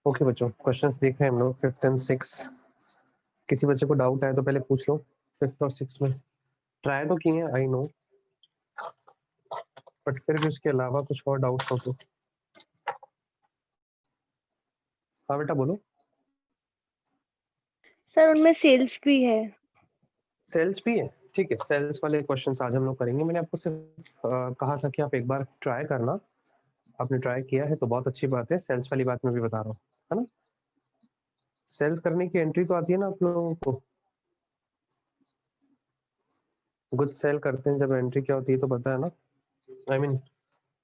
Okay बच्चों, questions देख रहे हैं हम लोग 5th एंड 6th। किसी बच्चे को डाउट है तो पहले पूछ लो। 5th और 6th में ट्राई तो किए हैं, आई नो, बट फिर भी उसके अलावा कुछ और डाउट्स हो तो हाँ बेटा बोलो। सर उनमें सेल्स भी है। सेल्स भी है, ठीक है। सेल्स वाले क्वेश्चंस आज हम लोग करेंगे। मैंने आपको सिर्फ कहा था कि आप एक बार ट्राई करना। आपने ट्राई किया है तो बहुत अच्छी बात है। सेल्स वाली बात मैं भी बता रहा हूँ, है ना। सेल्स करने की एंट्री तो आती है ना आप लोगों को। गुड सेल करते हैं जब एंट्री क्या होती है तो पता है ना। आई मीन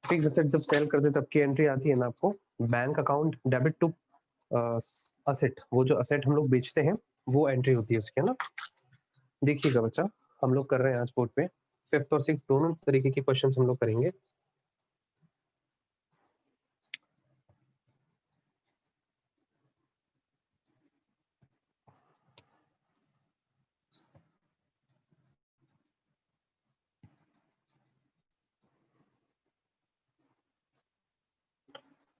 फिक्स एसेट जब सेल करते तब की एंट्री आती है ना आपको। Bank account debit to asset, वो जो असेट हम लोग बेचते हैं वो एंट्री होती है उसके, है ना। देखिएगा बच्चा, हम लोग कर रहे हैं आज बोर्ड पे 5th और 6th दोनों तरीके के क्वेश्चन हम लोग करेंगे।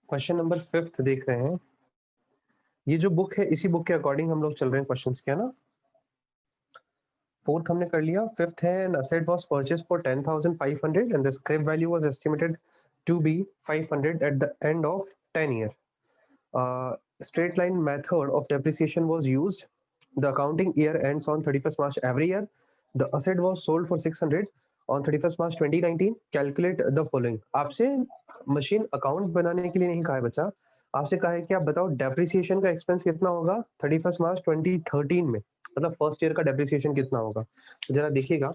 क्वेश्चन नंबर 5th देख रहे हैं। ये जो बुक है इसी बुक के अकॉर्डिंग हम लोग चल रहे हैं क्वेश्चंस के, है ना। 4th हमने कर लिया। 5th है, an asset was purchased for 10,500 and the scrap value was estimated to be 500 at the end of 10 year. Straight line method of depreciation was used. The accounting year ends on 31st March every year. The asset was sold for 600 on 31st March 2019. Calculate the following. आपसे machine account बनाने के लिए नहीं कहा है बच्चा, आपसे कहा है कि आप बताओ डेप्रिसिएशन का एक्सपेंस कितना होगा 31st मार्च 2013 में, मतलब फर्स्ट ईयर का डेप्रिसिएशन कितना होगा। तो जरा देखिएगा,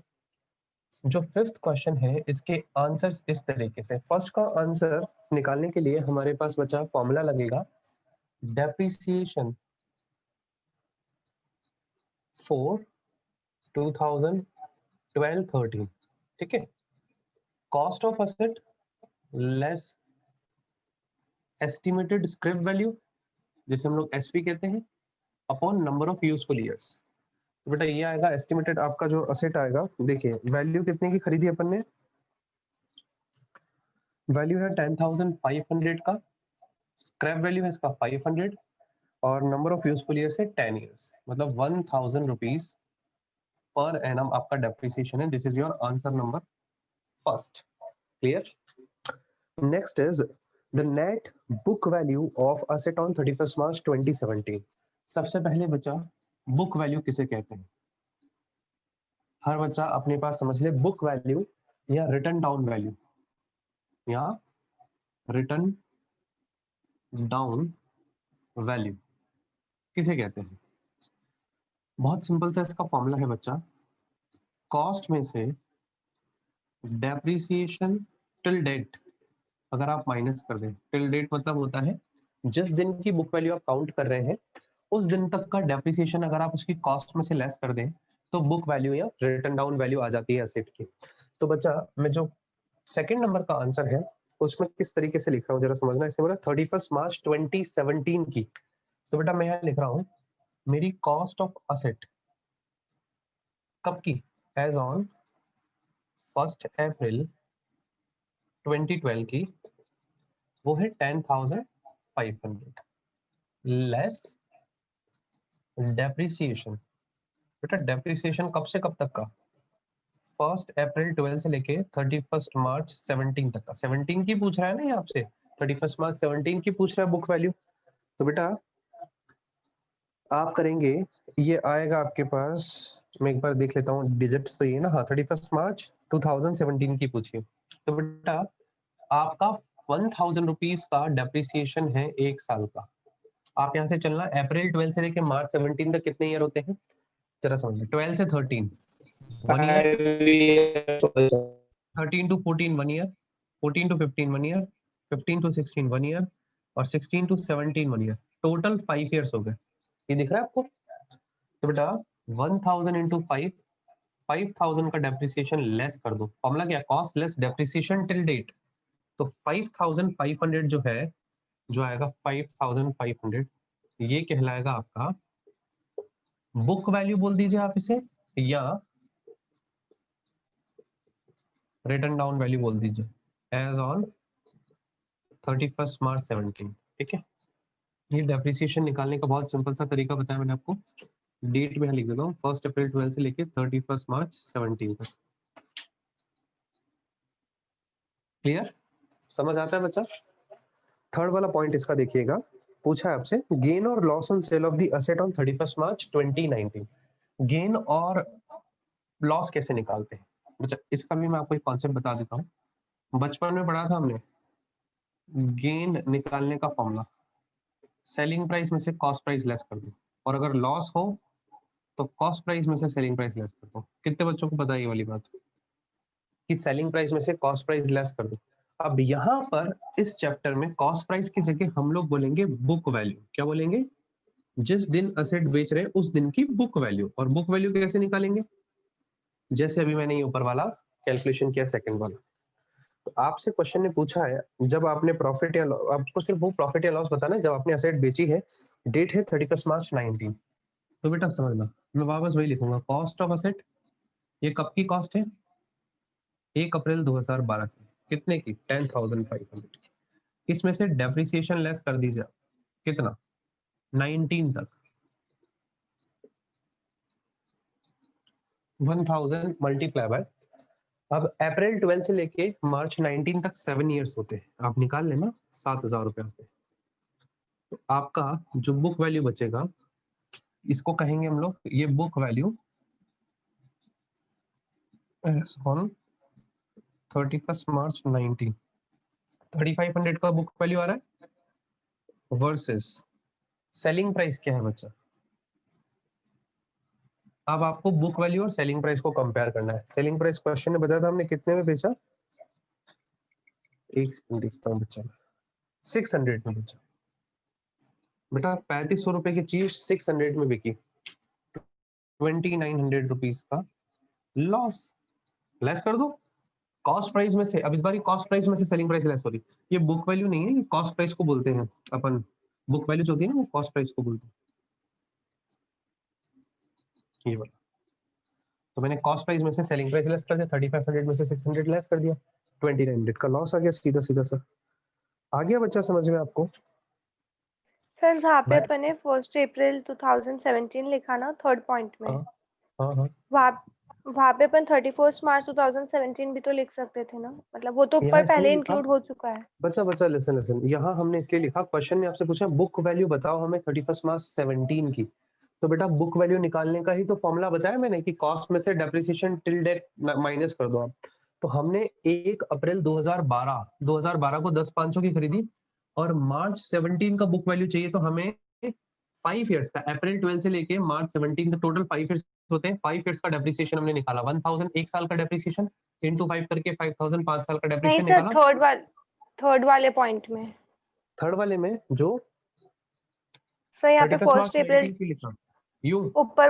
जो 5th क्वेश्चन है इसके आंसर्स इस तरीके से। फर्स्ट का आंसर निकालने के लिए हमारे पास बचा फॉर्मूला लगेगा डेप्रिसिएशन फॉर 2012-13, ठीक है। Cost of asset less estimated scrap value, जिसे हम लोग एसपी कहते हैं, upon number of useful years. तो बेटा ये आएगा एस्टिमेटेड आपका जो असेट आएगा। देखिए वैल्यू कितने की खरीदी अपन ने, वैल्यू है 10,500 का, स्क्रैप वैल्यू है इसका 500 और नंबर ऑफ यूजफुल ईयर्स है 10 ईयर्स, मतलब 1,000 रुपीज पर एनम आपका डेप्रिसिएशन है। This is your answer number first. Clear. Next is the net book value of asset on 31st मार्च 2017। सबसे पहले बच्चा बुक वैल्यू किसे कहते हैं, हर बच्चा अपने पास समझ ले। बुक वैल्यू या रिटन डाउन वैल्यू या रिटन डाउन वैल्यू किसे कहते हैं। बहुत सिंपल सा इसका फॉर्मूला है बच्चा, कॉस्ट में से डेप्रिसिएशन टिल डेट अगर आप माइनस कर दें, टिल डेट मतलब होता है जिस दिन की बुक वैल्यू आप काउंट कर रहे हैं उस दिन तक का डेप्रिसिएशन अगर आप उसकी कॉस्ट में से लेस कर दें तो बुक वैल्यू या रिटन डाउन वैल्यू आ जाती है एसेट की। तो बच्चा मैं जो सेकंड नंबर का आंसर है उसमें किस तरीके से लिख रहा हूँ जरा समझना। इसने बोला 31st मार्च 2017 की, तो बेटा मैं यहाँ लिख रहा हूँ मेरी कॉस्ट ऑफ असेट कब की, एज ऑन 1 अप्रैल 2012 की, वो है 10,500 लेस डेप्रिसिएशन। बेटा डेप्रिसिएशन कब से कब तक का, 1 अप्रैल 12 से लेके 31st मार्च 17 तक का। 17 की पूछ रहा है ना ये आपसे, 31st मार्च 17 की पूछ रहा है बुक वैल्यू। तो बेटा आप करेंगे, ये आएगा आपके पास, मैं एक बार देख लेता हूँ डिजिट्स तो ये ना, हाँ 31st मार्च 2017 की पूछिए। तो बेटा आपका 1,000 रुपीज का डेप्रिसिएशन है एक साल का। आप यहाँ से चलना, अप्रैल 12 से लेके मार्च 17 तक कितने ईयर होते हैं जरा समझिए। 12 से 13 1 year, 13 to 14 1 year, 14 to 15 1 year, 15 to 16 1 year और 16 to 17 1 ईयर, टोटल 5 ईयर्स हो गए। ये दिख रहा है आपको। तो बेटा 1,000 इंटू 5, 5,000 का डेप्रिसिएशन लेस कर दो। फॉर्मूला क्या, cost less depreciation till date. तो 5,500 जो है, जो आएगा 5,500, ये कहलाएगा आपका बुक वैल्यू बोल दीजिए आप इसे, या रिटन डाउन वैल्यू बोल दीजिए, एज ऑन 31st मार्च 17, ठीक है। ये डेप्रिसिएशन निकालने का बहुत सिंपल सा तरीका बताया मैंने आपको। डेट में लिख देता हूँ 1 अप्रैल 12 से लेके 31 मार्च 17 तक। क्लियर? समझ आता है बच्चा? थर्ड वाला पॉइंट इसका देखिएगा, पूछा है आपसे गेन और loss on sale of the asset on 31 March 2019। Gain और लॉस कैसे निकालते हैं बच्चा, इसका भी मैं आपको एक कॉन्सेप्ट बता देता हूँ। बचपन में पढ़ा था हमने, गेन निकालने का फॉर्मूला सेलिंग प्राइस में से कॉस्ट प्राइस लेस कर दो, और अगर लॉस हो तो कॉस्ट प्राइस में से सेलिंग प्राइस लेस कर दो। कितने बच्चों को पता है ये वाली बात कि सेलिंग प्राइस में से कॉस्ट प्राइस लेस कर दो। अब यहाँ पर इस चैप्टर में कॉस्ट प्राइस की जगह हम लोग बोलेंगे बुक वैल्यू। क्या बोलेंगे? जिस दिन असेट बेच रहे हैं उस दिन की बुक वैल्यू। और बुक वैल्यू कैसे निकालेंगे? जैसे अभी मैंने ये ऊपर वाला कैलकुलेशन किया, सेकंड वाला। तो आपसे क्वेश्चन ने पूछा है, जब आपने प्रॉफिट या आपको सिर्फ वो प्रॉफिट या लॉस बताना है जब आपने असेट बेची है, डेट है 31 मार्च 19। तो बेटा समझना, मैं वापस वही लिखूंगा, कॉस्ट ऑफ असेट। ये कब की कॉस्ट है? 1 अप्रैल 2012 की। कितने की? 10,500 की। इसमें से डेप्रिसिएशन लेस कर दीजिए। कितना? 19 तक। 1000 मल्टीप्लाई बाय, अब अप्रैल 12 से लेके मार्च 19 तक 7 इयर्स होते हैं, आप निकाल लेना 7,000 रुपए होते हैं। तो आपका जो बुक वैल्यू बचेगा, इसको कहेंगे हम लोग, ये बुक वैल्यू ऑन 31 मार्च 19, 3500 का बुक वैल्यू आ रहा है वर्सेस सेलिंग प्राइस क्या है बच्चा। अब आपको बुक वैल्यू और सेलिंग प्राइस को कंपेयर करना है। सेलिंग प्राइस क्वेश्चन ने बताया था हमने कितने में बेचा, एक सेकंड देखता हूँ बच्चा, 600 में बेचा। बेटा 3500 रुपए की चीज 600 में बिकी, 2900 रुपीज का लॉस। लेस कर दो कॉस्ट प्राइस में से। अब इस बार कॉस्ट प्राइस में से सेलिंग प्राइस लेस हो रही। ये बुक वैल्यू नहीं है, ये कॉस्ट प्राइस को बोलते हैं अपन। बुक वैल्यू जो होती है ना वो कॉस्ट प्राइस को बोलते हैं, ये वाला। तो मैंने कॉस्ट प्राइस में से सेलिंग प्राइस लेस कर दिया, 3500 में से 600 लेस कर दिया, 2900 का लॉस आ गया सीधा सीधा सा। आ गया बच्चा समझ में आपको? सर जहाँ पे भाई अपन ने 1 अप्रैल 2017 लिखा ना थर्ड पॉइंट में, हाँ हाँ हाँ, वहाँ वहाँ पे अपन 31 मार्च 2017 भी तो लिख सकते थे ना, मतलब वो तो यहाँ ऊपर इसलिए पहले लिखा इंक्लूड हो चुका है। बच्चा, बच्चा लिसन लिसन, यहाँ हमने इसलिए लिखा, क्वेश्चन ने आपसे पूछा बुक वैल्यू बताओ हमें 31 मार्च 17 की। तो बेटा बुक वैल्यू निकालने का ही तो फॉर्मूला बताया मैंने कि कॉस्ट में से डेप्रिसिएशन टिल डेट माइनस कर दो आप। तो हमने 1 अप्रैल 2012 को 10,500 की खरीदी, और मार्च 17 का बुक वैल्यू चाहिए, तो हमें 5 इयर्स का, अप्रैल 12 से लेके मार्च 17 तक टोटल 5 इयर्स होते हैं। 5 इयर्स का डेप्रिसिएशन हमने निकाला, 1000 एक साल का डेप्रिसिएशन इंटू 5 करके 5000 5 साल का नहीं डेप्रिसिएशन सर, निकाला। थर्ड वाले पॉइंट में। थर्ड वाले में जो सर यहाँ पे 31 मार्च 1 अप्रैल 19 की लिखा, यूं ऊपर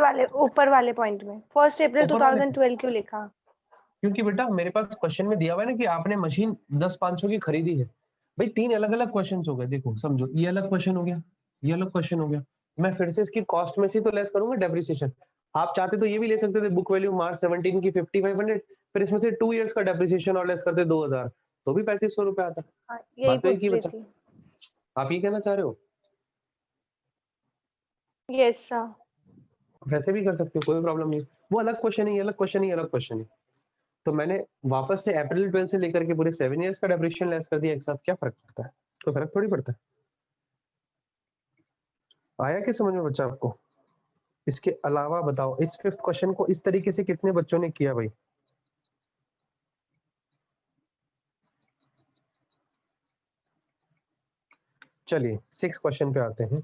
वाले पॉइंट में 1 अप्रैल ऊपर वाले, 2012 क्यों लिखा? क्योंकि बेटा मेरे पास क्वेश्चन में दिया हुआ है ना कि आपने मशीन 10,500 की खरीदी है। भाई 3 अलग अलग क्वेश्चन हो गए, देखो समझो, ये अलग क्वेश्चन हो गया, ये अलग क्वेश्चन हो गया। मैं फिर से इसकी कॉस्ट में से तो लेस करूंगा डेप्रिसिएशन। आप चाहते तो ये भी ले सकते थे, बुक वैल्यू मार्च 17 की 5500, फिर इसमें से 2 इयर्स का डेप्रिसिएशन और लेस करते 2000, तो भी 3500 रुपए आता। हाँ, यही बात तो एक ही पूछ रही बचा। थी। आप ये कहना चाह रहे हो? Yes sir. वैसे भी कर सकते हो, कोई प्रॉब्लम नहीं। वो अलग क्वेश्चन है, ये अलग क्वेश्चन है, ये अलग क्वेश्चन है। तो मैंने वापस से अप्रैल 12 से लेकर के पूरे 7 इयर्स का डेप्रिसिएशन लेस कर दिया एक साथ। क्या फर्क पड़ता है? कोई फर्क थोड़ी पड़ता है। आया क्या समझ में बच्चा आपको? इसके अलावा बताओ, इस फिफ्थ क्वेश्चन को इस तरीके से कितने बच्चों ने किया भाई? चलिए 6 क्वेश्चन पे आते हैं।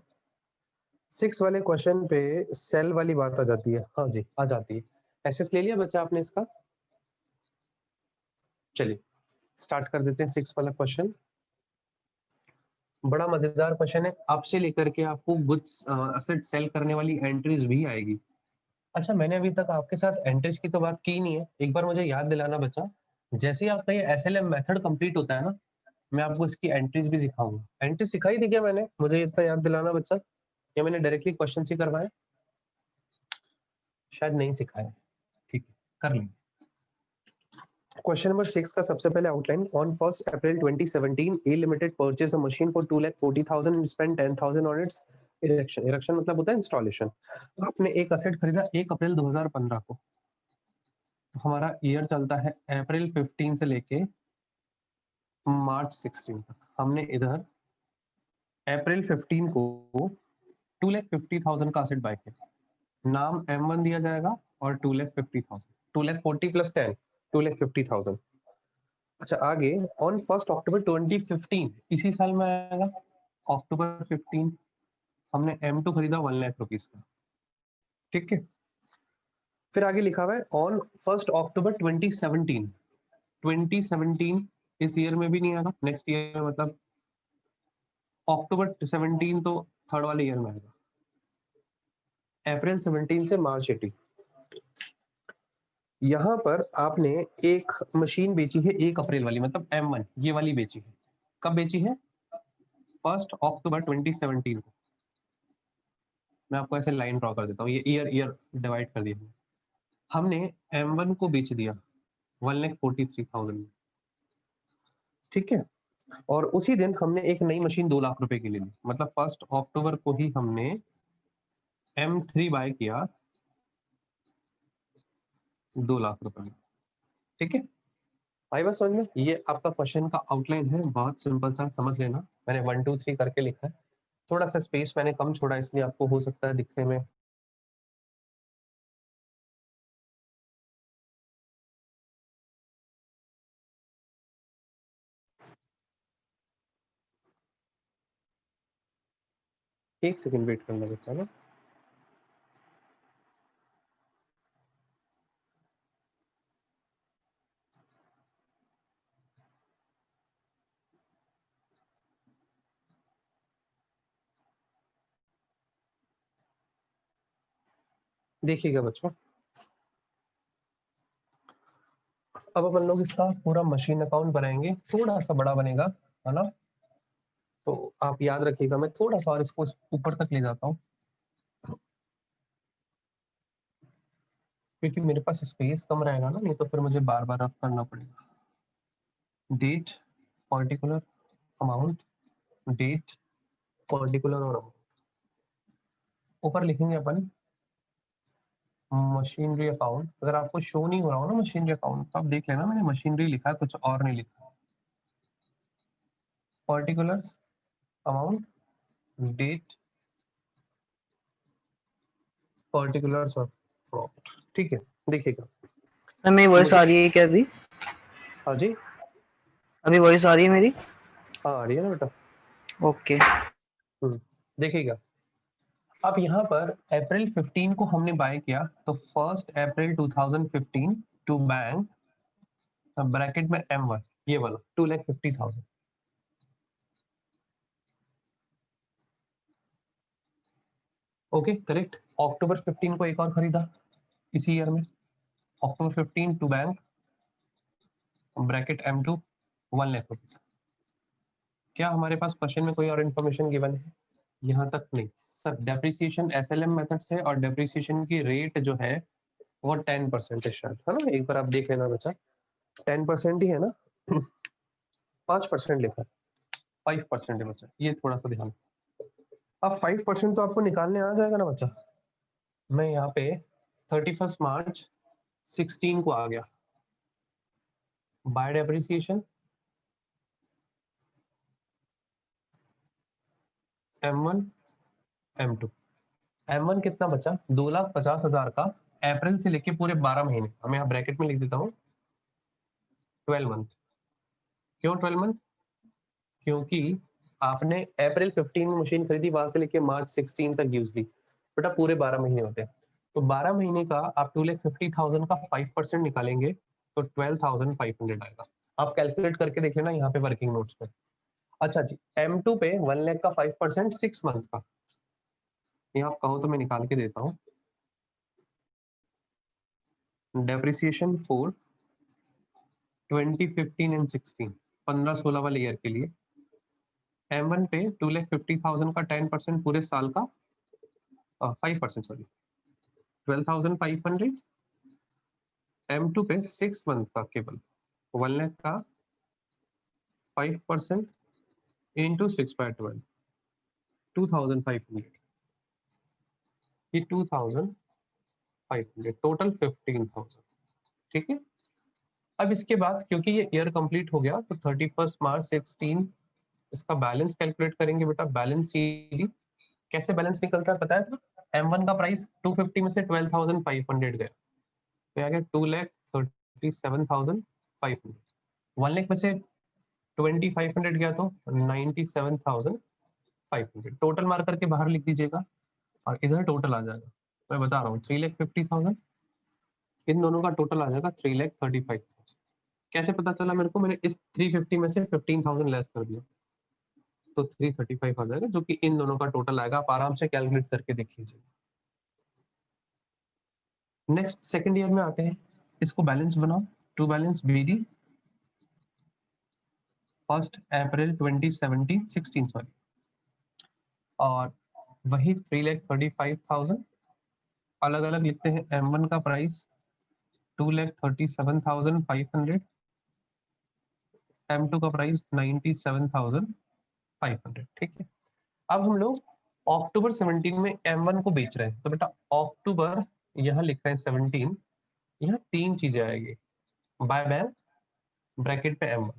6 वाले क्वेश्चन पे सेल वाली बात आ जाती है। हाँ जी, आ जाती है। एसएस ले लिया बच्चा आपने इसका? चलिए स्टार्ट कर देते हैं 6 वाला क्वेश्चन। बड़ा मजेदार क्वेश्चन है, आपसे लेकर के आपको गुड्स असेट सेल करने वाली एंट्रीज भी आएगी। अच्छा, मैंने अभी तक आपके साथ एंट्रीज की तो बात की नहीं है, एक बार मुझे याद दिलाना बच्चा। जैसे ही आपका ये एसएलएम मेथड कंप्लीट होता है ना, मैं आपको इसकी एंट्रीज भी सिखाऊंगा। एंट्रीज सिखाई थी क्या मैंने? मुझे इतना याद दिलाना बच्चा, या मैंने डायरेक्टली क्वेश्चन ही करवाए? शायद नहीं सिखाया। ठीक है, कर लेंगे। क्वेश्चन नंबर 6 का सबसे पहले outline, on 1 April 2017 A limited purchase a machine for 2,40,000 and spend 10,000 on it's erection. Erection मतलब होता है इंस्टॉलेशन। आपने एक असेट खरीदा 1 अप्रैल 2015 को, तो हमारा ईयर चलता है अप्रैल 15 से लेके मार्च 16 तक। हमने इधर अप्रैल 15 को 2,50,000 का असेट बाय किया, नाम M1 दिया जाएगा और 2,50,000, 2,40 प्लस 10, 2,50,000। अच्छा आगे, ऑन 1 अक्टूबर 2015, इसी साल में आएगा अक्टूबर 15, हमने M2 खरीदा 1 लाख रुपीस का, ठीक है। फिर आगे लिखा हुआ है ऑन 1 अक्टूबर 2017, 2017 इस ईयर में भी नहीं आएगा, नेक्स्ट ईयर में, मतलब अक्टूबर 17 तो थर्ड वाले ईयर में आएगा, अप्रैल 17 से मार्च 18। यहाँ पर आपने एक मशीन बेची है 1 अप्रैल वाली, मतलब M1 ये वाली बेची है। कब बेची है? 1 अक्टूबर 2017 को। मैं आपको ऐसे लाइन ड्रॉ कर देता हूँ, ये ईयर डिवाइड कर दिया हमने। M1 को बेच दिया 1,43,000 में, ठीक है। और उसी दिन हमने एक नई मशीन 2 लाख रुपए की ले ली, मतलब 1 अक्टूबर को ही हमने M3 बाय किया 2 लाख रुपए में, ठीक है। आई बात समझ में? ये आपका क्वेश्चन का आउटलाइन है, बहुत सिंपल सा, समझ लेना। मैंने 1 2 3 करके लिखा है, थोड़ा सा स्पेस मैंने कम छोड़ा, इसलिए आपको हो सकता है दिखने में एक सेकंड वेट करना बच्चा ना। देखिएगा बच्चों, अब अपन लोग इसका पूरा मशीन अकाउंट बनाएंगे, थोड़ा सा बड़ा बनेगा, है ना। तो आप याद रखिएगा, मैं थोड़ा सा और इसको ऊपर तक ले जाता हूँ, क्योंकि मेरे पास स्पेस कम रहेगा ना, नहीं तो फिर मुझे बार बार रफ करना पड़ेगा। Date, particular, amount, date, particular और अमाउंट। ऊपर लिखेंगे अपन मशीनरी अकाउंट। अगर आपको शो नहीं हो रहा हो ना मशीनरी अकाउंट, तो आप देख लेना, मैंने मशीनरी लिखा है, कुछ और नहीं लिखा। पर्टिकुलर्स, अमाउंट, डेट, पर्टिकुलर्स और प्रॉफिट, ठीक है। देखिएगा सर मेरी वॉइस मुझे, आ रही है क्या अभी? हाँ जी, अभी वॉइस आ रही है मेरी? हाँ आ रही है ना बेटा। ओके। देखिएगा, अब यहाँ पर अप्रैल 15 को हमने बाय किया, तो 1 अप्रैल 2015 टू बैंक, ब्रैकेट में M1 ये वाला 2,50,000, ओके करेक्ट। अक्टूबर 15 को एक और खरीदा इसी ईयर में, October 15 to bank, bracket M2 1 lakh rupees. क्या हमारे पास क्वेश्चन में कोई और इन्फॉर्मेशन गिवन है? यहाँ तक नहीं सर, डेप्रिसिएशन SLM मेथड से, और डेप्रिसिएशन की रेट जो है वो 10% शायद, है ना। एक बार आप देख लेना बच्चा, 10% ही है ना 5% लिखा है, 5% है बच्चा, ये थोड़ा सा ध्यान। अब 5% तो आपको निकालने आ जाएगा ना बच्चा। मैं यहाँ पे 31 मार्च 16 को आ गया, bye depreciation M1 M2। M1 कितना बचा? 2,50,000 का, अप्रैल से लेके पूरे 12 महीने, हम यहाँ ब्रैकेट में लिख देता हूँ 12 मंथ। क्यों 12 मंथ? क्योंकि आपने अप्रैल 15 में मशीन खरीदी, वहां से लेके मार्च 16 तक यूज दी, बेटा पूरे 12 महीने होते हैं। तो 12 महीने का आप 2,50,000 का 5% निकालेंगे तो 12,500 आएगा। आप कैलकुलेट करके देख लेना यहाँ पे वर्किंग नोट्स पे। अच्छा जी, M2 पे 1 लाख का 5% 6 मंथ का, ये आप कहो तो मैं निकाल के देता हूँ। डेप्रिसिएशन फॉर 2015 एंड 16, 15-16 वाले ईयर के लिए M1 पे 2,50,000 का 10% पूरे साल का, 5% सॉरी, 12,500। M2 पे 6 मंथ का केवल 1 लाख का 5% इंटू 6/12 2500, ये 2500 टोटल 15,000। ठीक है, अब इसके बाद क्योंकि ये ईयर कंप्लीट हो गया तो 31 मार्च 16 इसका बैलेंस कैलकुलेट करेंगे बेटा। बैलेंस शीट कैसे बैलेंस निकलता है पता है? M1 का प्राइस 250 में से 12,500 गया तो आ गया 2,37,500। 1 लाख में से 2,500 गया तो 97,500। टोटल मार करके बाहर लिख दीजिएगा और इधर टोटल आ जाएगा। मैं बता रहा हूँ 3,50,000, इन दोनों का टोटल आ जाएगा 3,35,000। कैसे पता चला मेरे को? मैंने इस 350 में से 15,000 लेस कर दिया तो 335 आ जाएगा, जो कि इन दोनों का टोटल आएगा। आप आराम से कैलकुलेट करके देख लीजिए। नेक्स्ट सेकंड ईयर में आते हैं, इसको बैलेंस बनाओ। To balance BD 1 April 2016 sorry, और वही 3,35,000 अलग अलग लिखते हैं। M1 का प्राइस 2,37,500, M2 का प्राइस 97,500। ठीक है, अब हम लोग अक्टूबर 17 में M1 को बेच रहे हैं तो बेटा अक्टूबर यहाँ लिख रहे हैं 17, यहाँ तीन चीजें आएगी। बाय बैन ब्रैकेट पे M1,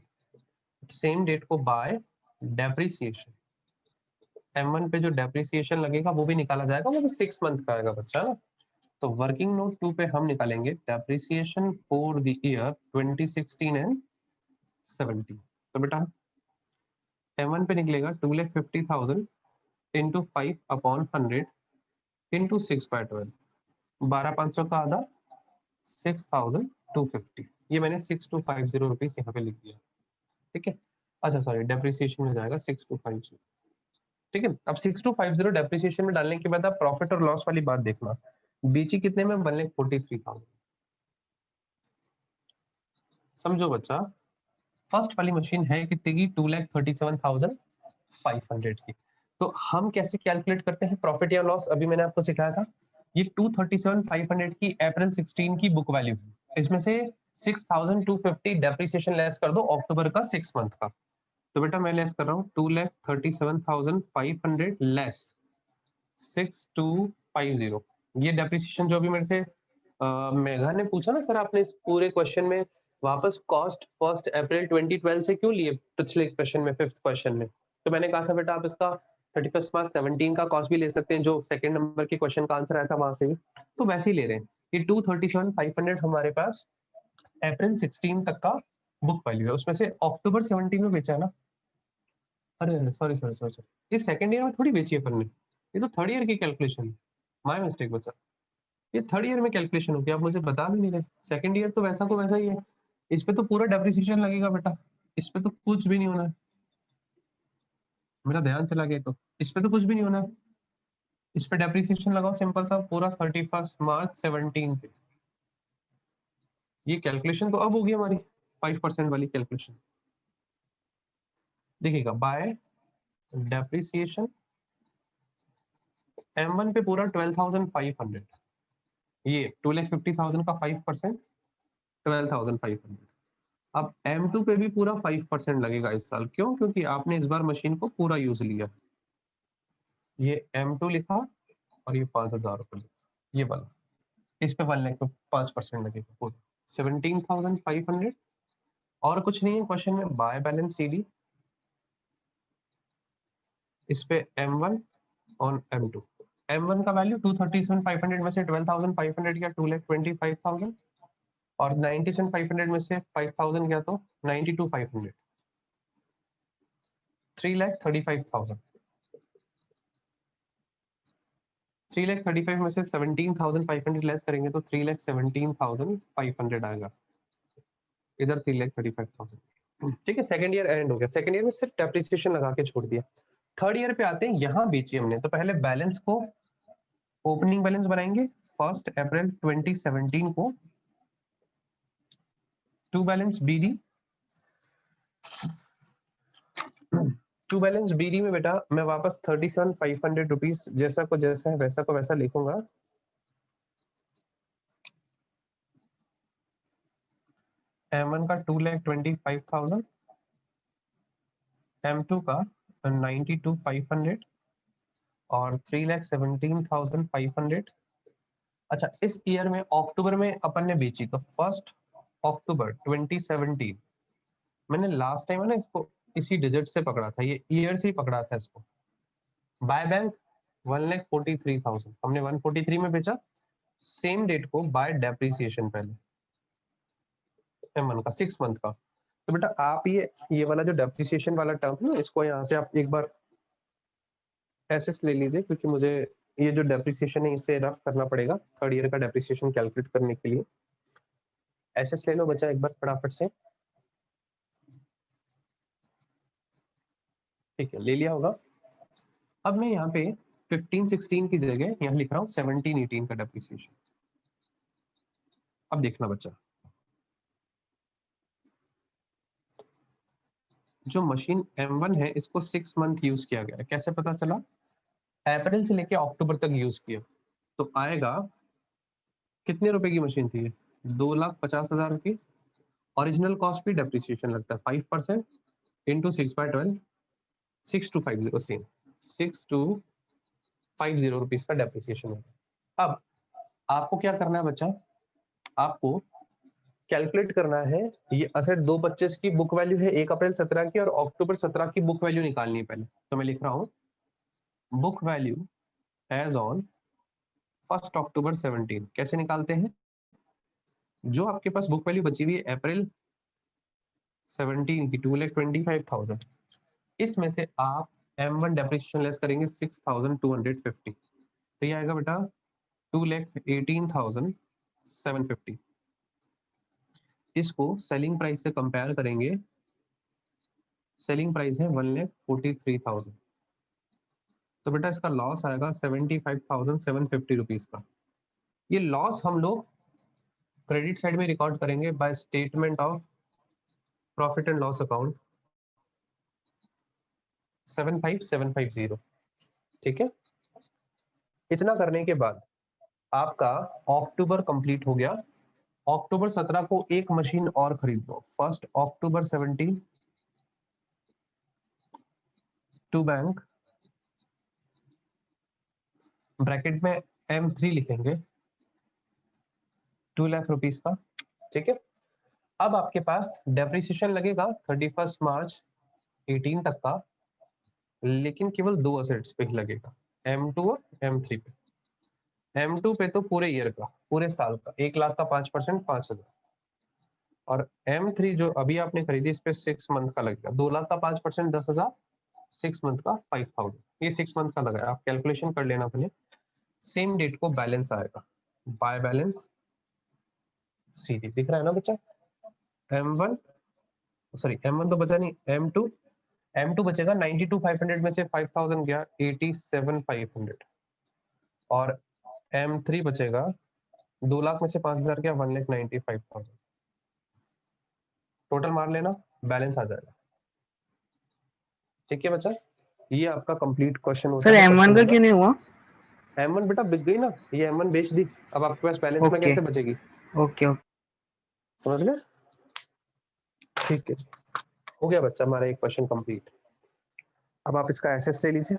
सेम डेट को बाय डेप्रिसिएशन, M1 पे जो डेप्रिसिएशन लगेगा वो भी निकाला जाएगा, वो भी 6 मंथ का आएगा बच्चा ना। तो वर्किंग नोट 2 पे हम निकालेंगे depreciation for the year 2016 and 17। तो बेटा M1 पे निकलेगा 2,50,000 इंटू 5/100 इंटू 6/12, 12,500 का आधा 6,250। ये मैंने 6,250 रुपीज यहाँ पे लिख दिया। ठीक है, अच्छा सॉरी डेप्रिसिएशन में जाएगा 6,250। ठीक है, अब 6,250 डेप्रिसिएशन में डालने के बाद आप प्रॉफिट और लॉस वाली बात देखना। बेची कितने में? 1,43,000। समझो बच्चा, फर्स्ट वाली मशीन है कितने की? 2,37,500 की। तो हम कैसे कैलकुलेट करते हैं प्रॉफिट या लॉस? अभी मैंने आपको सिखाया था। ये 2,37,500 की अप्रैल 16 की बुक वैल्यू, इसमें से 6,250 डेप्रिसिएशन लेस कर दो अक्टूबर का 6 मंथ का। तो बेटा मैं लेस कर रहा हूँ 2,37,500 लेस 6,250। ये डेप्रिसिएशन जो अभी मेरे से मेघा ने पूछा ना, सर आपने इस पूरे क्वेश्चन में वापस कॉस्ट 1 अप्रैल 2012 से क्यों लिए पिछले क्वेश्चन में, 5th क्वेश्चन में? तो मैंने कहा था बेटा आप इसका 31 मार्च 17 का कॉस्ट भी ले सकते हैं, जो सेकंड नंबर के क्वेश्चन का आंसर आया था वहां से भी, तो वैसे ही ले रहे हैं। ये 2,37,500 हमारे पास अप्रैल 16 तक का बुक वैल्यू है, उसमें से अक्टूबर 17 में बेचा है ना। अरे सॉरी सॉरी सॉरी सॉरी, इस सेकंड ईयर में थोड़ी बेची है अपन ने, ये तो थर्ड ईयर की कैलकुलेशन है। माय मिस्टेक बच्चा, ये थर्ड ईयर में कैलकुलेशन होगी, आप मुझे बता भी नहीं रहे। सेकंड ईयर तो वैसा को वैसा ही है, इस पे तो पूरा डेप्रिसिएशन लगेगा बेटा, इस पे तो कुछ भी नहीं होना है। मेरा ध्यान चला गया, तो इस पे तो कुछ भी नहीं होना है, इस पे डेप्रिसिएशन लगाओ सिंपल सा पूरा 31 मार्च 17 पे। ये कैलकुलेशन तो अब होगी हमारी 5% वाली कैलकुलेशन। देखिएगा बाय डेप्रिसिएशन M1 पे पूरा 12,500, ये 2,50,000 का 5% 12,500। अब M2 पे भी पूरा 5% लगेगा इस साल। क्यों? क्योंकि आपने इस बार मशीन को पूरा यूज लिया। ये M2 लिखा और ये 5,000 रुपये लिखा, ये वाला, इस पे 1 लाख पे 5% लगेगा पूरा 17,500। और कुछ नहीं है क्वेश्चन में। बाय बैलेंस CD, इस पे M1 और M2। M1 का वैल्यू 237,500 में से 12,500 या 2,25,000 और 97,500 में से 5,000 गया तो 92,500, 3,35,000। 3,35,000 में से 17,500 लेस करेंगे तो 3,17,500 आएगा, इधर 3,35,000। ठीक है, सेकंड ईयर एंड हो गया। सेकंड ईयर में सिर्फ डेप्रिसिएशन लगा के छोड़ दिया। थर्ड ईयर पे आते हैं, यहाँ बेची हमने तो पहले बैलेंस को ओपनिंग बैलेंस बनाएंगे 1 अप्रैल 2017 को। To balance BD, to balance BD में बेटा मैं वापस 37,500 रुपीज जैसा को जैसा है वैसा को वैसा लिखूंगा। M1 का 2,25,000, M2 का 92,500 और 3,17,500। अच्छा, इस ईयर में अक्टूबर में अपन ने बेची, तो 1 अक्टूबर 2017 मैंने लास्ट टाइम है ना इसको इसी डिजिट से पकड़ा था, ये ईयर से ही पकड़ा था इसको। बाय बैंक 1,43,000 हमने 143 में बेचा, सेम डेट को बाय डेप्रिसिएशन पहले M1 का 6 मंथ का। तो बेटा आप ये वाला जो डेप्रिसिएशन वाला टर्म है ना, इसको यहाँ से आप एक बार एसएस ले लीजिए, क्योंकि मुझे ये जो डेप्रिसिएशन है इसे रफ करना पड़ेगा थर्ड ईयर का डेप्रिसिएशन कैलकुलेट करने के लिए। एसएस ले लो बच्चा एक बार फटाफट से। ठीक है, ले लिया होगा। अब मैं यहाँ पे 15-16 की जगह यहाँ लिख रहा हूँ 17-18 का डेप्रिसिएशन। अब देखना बच्चा, जो मशीन M1 है इसको 6 मंथ यूज किया गया है। कैसे पता चला? अप्रैल से लेके अक्टूबर तक यूज किया, तो आएगा कितने रुपए की मशीन थी? 2,50,000 की। ओरिजिनल कॉस्ट भी डेप्रिसिएशन लगता है 5% इंटू 6/12, 6250 सेम 6250 रुपीज का डेप्रिसिएशन है। अब आपको क्या करना है बच्चा, आपको कैलकुलेट करना है ये असेट 225 की बुक वैल्यू है 1 अप्रैल 17 की और अक्टूबर 17 की बुक वैल्यू निकालनी है पहले। तो मैं लिख रहा हूँ बुक वैल्यू एज ऑन 1 अक्टूबर 17। कैसे निकालते हैं? जो आपके पास बुक वैल्यू बची हुई है अप्रैल 17 की 2,25,000, इसमें से आप M1 डेप्रिसिएशन लेस करेंगे 6,250, तो ये आएगा बेटा 2,18,750। इसको सेलिंग प्राइस से कंपेयर करेंगे, सेलिंग प्राइस है 1,43,000, तो बेटा इसका लॉस आएगा 75,750 रुपीज का। ये लॉस हम लोग क्रेडिट साइड में रिकॉर्ड करेंगे by statement of profit and loss account 75750। ठीक है, इतना करने के बाद आपका अक्टूबर कंप्लीट हो गया। अक्टूबर 17 को एक मशीन और खरीद लो। 1 अक्टूबर 17 टू बैंक, ब्रैकेट में M3 लिखेंगे 2 लाख रुपीस का। ठीक है, अब आपके पास डेप्रिसिएशन लगेगा 31 मार्च 18 तक का, लेकिन केवल 2 असेट्स पे ही लगेगा, M2 और M3 पे। M2 पे तो पूरे ईयर का, पूरे साल का 1 लाख का 5% 5,000, और M3 जो अभी आपने खरीदी इस पे 6 मंथ का लगेगा, 2 लाख का 5% 10,000, 6 मंथ का 5,000। ये 6 मंथ का लगा है, आप कैलकुलेशन कर लेना पहले। सेम डेट को बैलेंस आएगा, बाय बैलेंस सीधी दिख रहा है ना बच्चा। M1 सॉरी M1 तो बचा नहीं, M2 बचेगा 92,500 में से 5,000 गया 87,500, और M3 बचेगा 2 लाख में से 5,000 गया 1,95,000। टोटल मार लेना, बैलेंस आ जाएगा। ठीक है बच्चा, ये आपका कंप्लीट क्वेश्चन होता सर है। M1 का क्यों नहीं हुआ? M1 बेटा बिक गई ना, ये M1 बेच दी, अब आपके पास बैलेंस में ओके कैसे बचेगी? ओके समझ गए? ठीक है, हो गया बच्चा हमारा एक क्वेश्चन कंप्लीट। अब आप इसका एसएस ले लीजिए,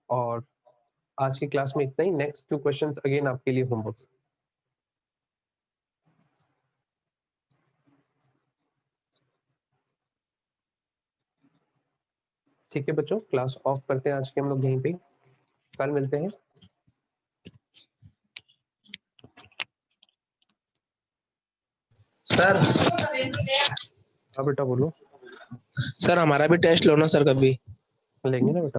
और आज की क्लास में इतना ही। नेक्स्ट 2 क्वेश्चंस अगेन आपके लिए होमवर्क। ठीक है बच्चों, क्लास ऑफ करते हैं आज के हम लोग यहीं पे, कल मिलते हैं। सर हाँ बेटा बोलो। सर हमारा भी टेस्ट लो ना सर कभी। लेंगे ना बेटा।